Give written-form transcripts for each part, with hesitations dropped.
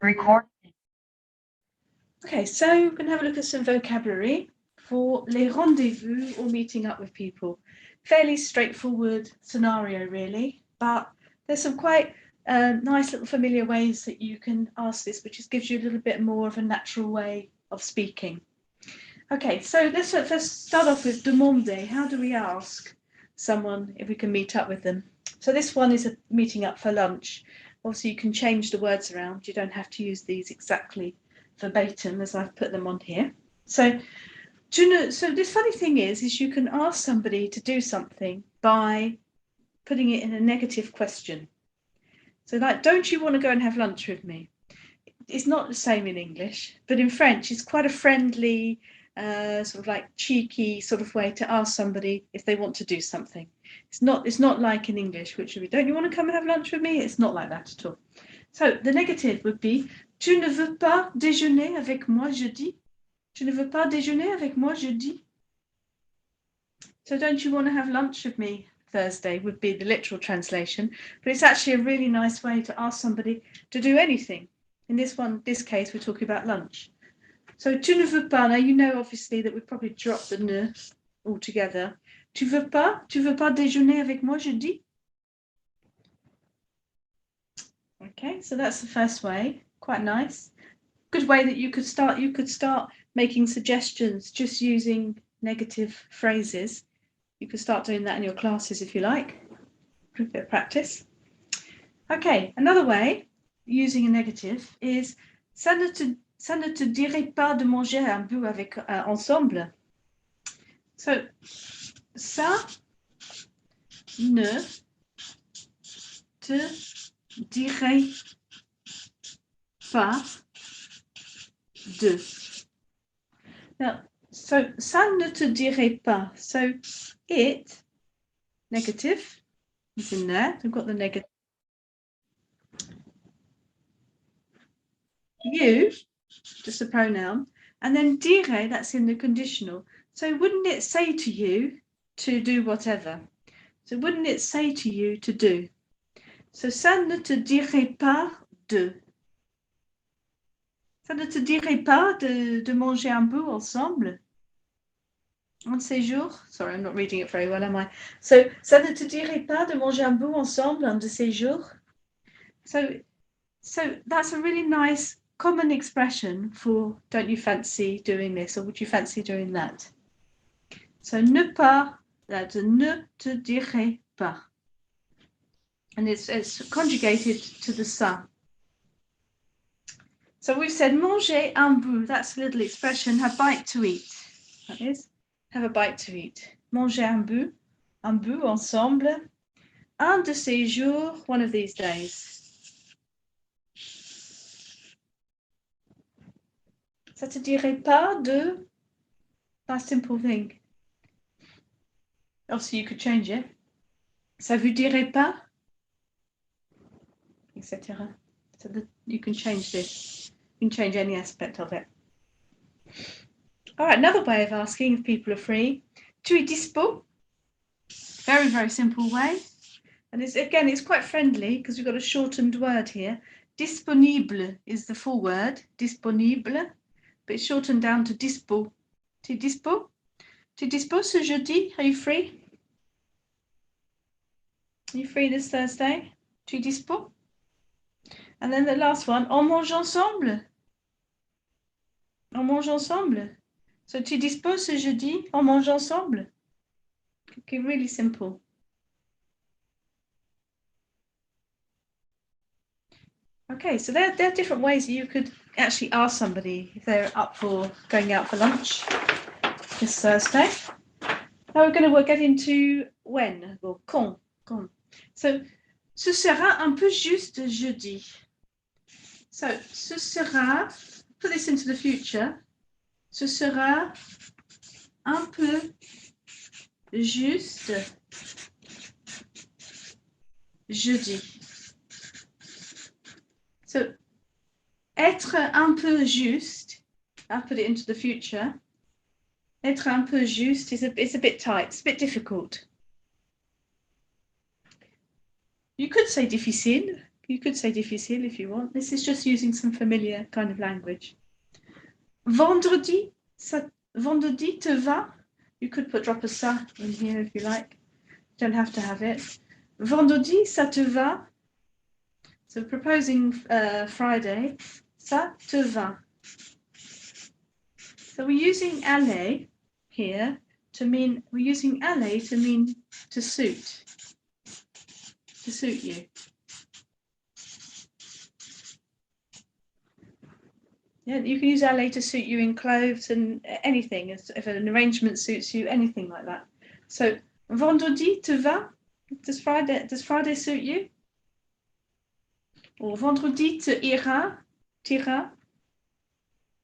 Record. Okay, so we're going to have a look at some vocabulary for les rendezvous or meeting up with people. Fairly straightforward scenario, really, but there's some quite nice little familiar ways that you can ask this, which just gives you a little bit more of a natural way of speaking. Okay, so let's start off with demander. How do we ask someone if we can meet up with them? So this one is a meeting up for lunch. Obviously, you can change the words around. You don't have to use these exactly verbatim as I've put them on here. So this funny thing is you can ask somebody to do something by putting it in a negative question. So like, don't you want to go and have lunch with me? It's not the same in English, but in French, it's quite a friendly, sort of like cheeky sort of way to ask somebody if they want to do something. It's not like in English, which would be, don't you want to come and have lunch with me? It's not like that at all. So the negative would be, tu ne veux pas déjeuner avec moi jeudi? Tu ne veux pas déjeuner avec moi jeudi? So don't you want to have lunch with me Thursday would be the literal translation, but it's actually a really nice way to ask somebody to do anything. In this case, we're talking about lunch. So tu ne veux pas, now you know obviously that we probably drop the ne altogether. Tu veux pas déjeuner avec moi jeudi? Okay, so that's the first way, quite nice. Good way that you could start making suggestions just using negative phrases. You could start doing that in your classes if you like, a bit of practice. Okay, another way using a negative is ça ne te dirait pas de manger un bout avec ensemble. So ça ne te dirait pas de. Now, so ça ne te dirait pas. So it, negative, is in there. We've got the negative. You, just a pronoun, and then dire, that's in the conditional. So wouldn't it say to you to do whatever? So wouldn't it say to you to do? So ça ne te dirait pas de. Ça ne te dirait pas de manger un bout ensemble? Un séjour? Sorry, I'm not reading it very well, am I? So, ça ne te dirait pas de manger un bout ensemble, un de ces jours? So that's a really nice common expression for don't you fancy doing this or would you fancy doing that? So ne pas, that's a ne te dirait pas. And it's conjugated to the ça. So we've said manger un bout, that's a little expression, have bite to eat. That is, have a bite to eat. Manger un bout ensemble. Un de ces jours, one of these days. Ça te dirait pas de, that simple thing. Also, you could change it. Ça vous dirait pas, etc. So that you can change this. You can change any aspect of it. All right, another way of asking if people are free. Tu es dispo? Very, very simple way. And it's quite friendly because we've got a shortened word here. Disponible is the full word, disponible, but it's shortened down to dispo. Tu es dispo? Tu es dispo ce jeudi? Are you free? Are you free this Thursday? Tu es dispo? And then the last one, on mange ensemble. On mange ensemble. So tu es dispo ce jeudi? On mange ensemble. Okay, really simple. Okay, so there are different ways you could actually ask somebody if they're up for going out for lunch this Thursday. Now we're going to get into when, or quand. So, ce sera un peu juste jeudi. So, ce sera, put this into the future. Ce sera un peu juste jeudi. So, être un peu juste, I'll put it into the future. Être un peu juste is it's a bit tight, it's a bit difficult. You could say difficile. You could say difficile if you want. This is just using some familiar kind of language. Vendredi, vendredi te va? You could drop a ça in here if you like. Don't have to have it. Vendredi, ça te va? So proposing Friday, ça te va? So we're using aller here to mean, we're using aller to mean to suit you. Yeah, you can use aller to suit you in clothes and anything, if an arrangement suits you, anything like that. So, vendredi te va? Does Friday suit you? Or vendredi te ira? T'ira?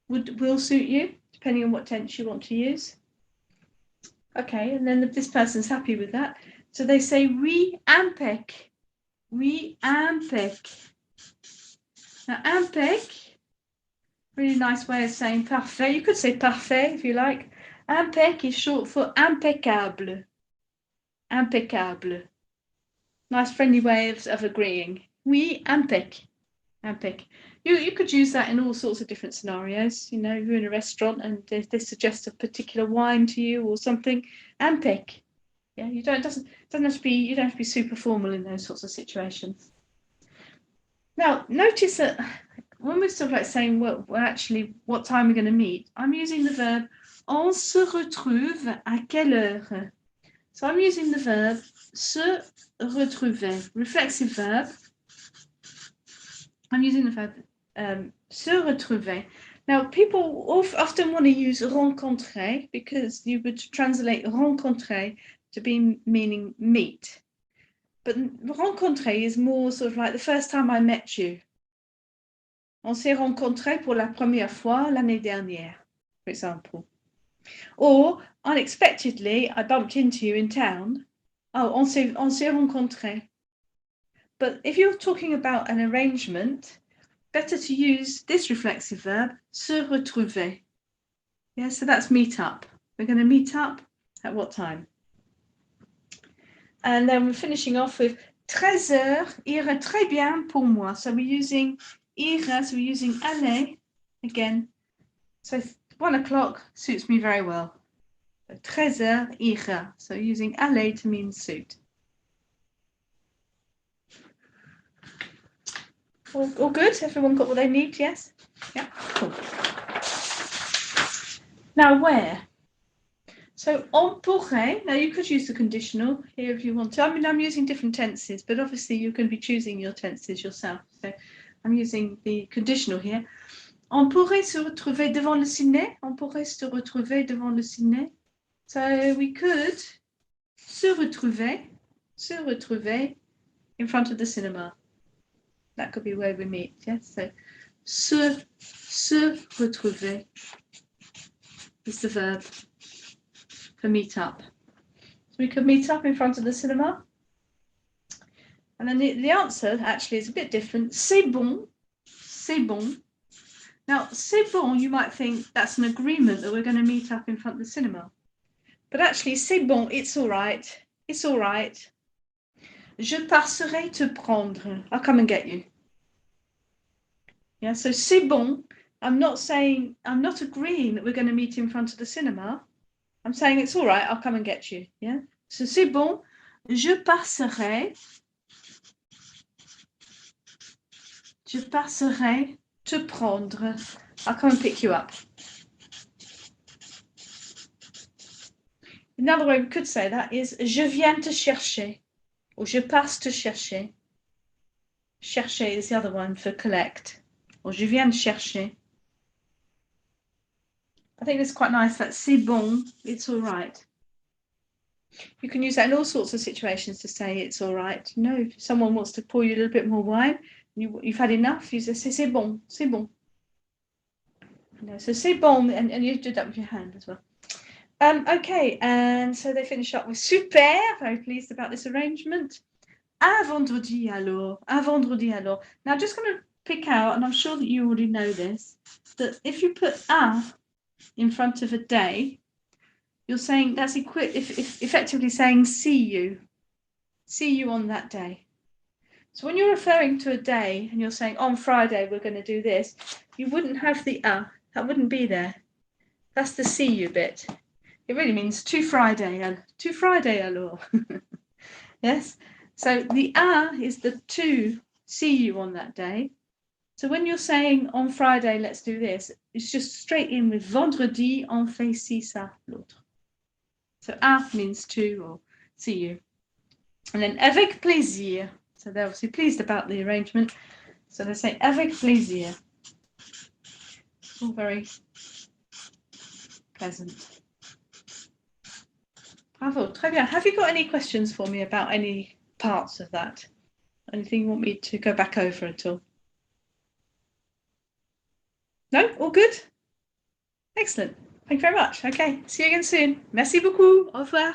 Will suit you, depending on what tense you want to use. Okay, and then this person's happy with that. So they say, oui, impec. Oui, impec. Now, impec, really nice way of saying parfait. You could say parfait if you like. Impec is short for impeccable. Impeccable. Nice friendly way of agreeing. Oui, impec. Impec. You could use that in all sorts of different scenarios. You know, you're in a restaurant and they suggest a particular wine to you or something. Impec. Yeah, you don't have to be super formal in those sorts of situations. Now, notice that when we're sort of like saying, well, actually, what time we're going to meet, I'm using the verb on se retrouve à quelle heure? So I'm using the verb se retrouver, reflexive verb. I'm using the verb se retrouver. Now, people often want to use rencontrer because you would translate rencontrer to be meaning meet. But rencontrer is more sort of like the first time I met you. On s'est rencontrés pour la première fois l'année dernière, for example. Or, unexpectedly, I bumped into you in town. Oh, on s'est rencontrés. But if you're talking about an arrangement, better to use this reflexive verb, se retrouver. Yeah, so that's meet up. We're going to meet up at what time? And then we're finishing off with 13 heures irait très bien pour moi. So we're using ira, so we're using aller again. So 1 o'clock suits me very well. 13 heures ira. So using aller to mean suit. All good? Everyone got what they need? Yes? Yeah, cool. Now where? So on pourrait, now you could use the conditional here if you want to. I mean, I'm using different tenses, but obviously you can be choosing your tenses yourself. So I'm using the conditional here. On pourrait se retrouver devant le ciné. On pourrait se retrouver devant le ciné. So we could se retrouver in front of the cinema. That could be where we meet, yes? So se retrouver is the verb for meet up. So we could meet up in front of the cinema. And then the answer actually is a bit different. C'est bon. C'est bon. Now, c'est bon, you might think that's an agreement that we're going to meet up in front of the cinema. But actually, c'est bon, it's all right. It's all right. Je passerai te prendre. I'll come and get you. Yeah, so c'est bon. I'm not agreeing that we're going to meet in front of the cinema. I'm saying it's all right, I'll come and get you. Yeah. So c'est bon. Je passerai te prendre. I'll come and pick you up. Another way we could say that is je viens te chercher or je passe te chercher. Chercher is the other one for collect. Or je viens te chercher. I think it's quite nice that c'est bon, it's all right. You can use that in all sorts of situations to say it's all right. You know, if someone wants to pour you a little bit more wine, you've had enough, you say c'est bon, c'est bon. You know, so c'est bon, and you do that with your hand as well. Okay, and so they finish up with super, very pleased about this arrangement. À vendredi alors, à vendredi alors. Now, I'm just going to pick out, and I'm sure that you already know this, that if you put à in front of a day, you're saying that's effectively saying see you on that day. So when you're referring to a day and you're saying, on Friday, we're going to do this, you wouldn't have the a. That wouldn't be there. That's the see you bit. It really means to Friday alors. Yes. So the a is the to see you on that day. So when you're saying on Friday, let's do this, it's just straight in with vendredi, on fait ci, ça, l'autre. So a means to or see you. And then avec plaisir. So they're obviously pleased about the arrangement. So they say avec plaisir. All very pleasant. Bravo, très bien. Have you got any questions for me about any parts of that? Anything you want me to go back over at all? No? All good? Excellent. Thank you very much. Okay, see you again soon. Merci beaucoup. Au revoir.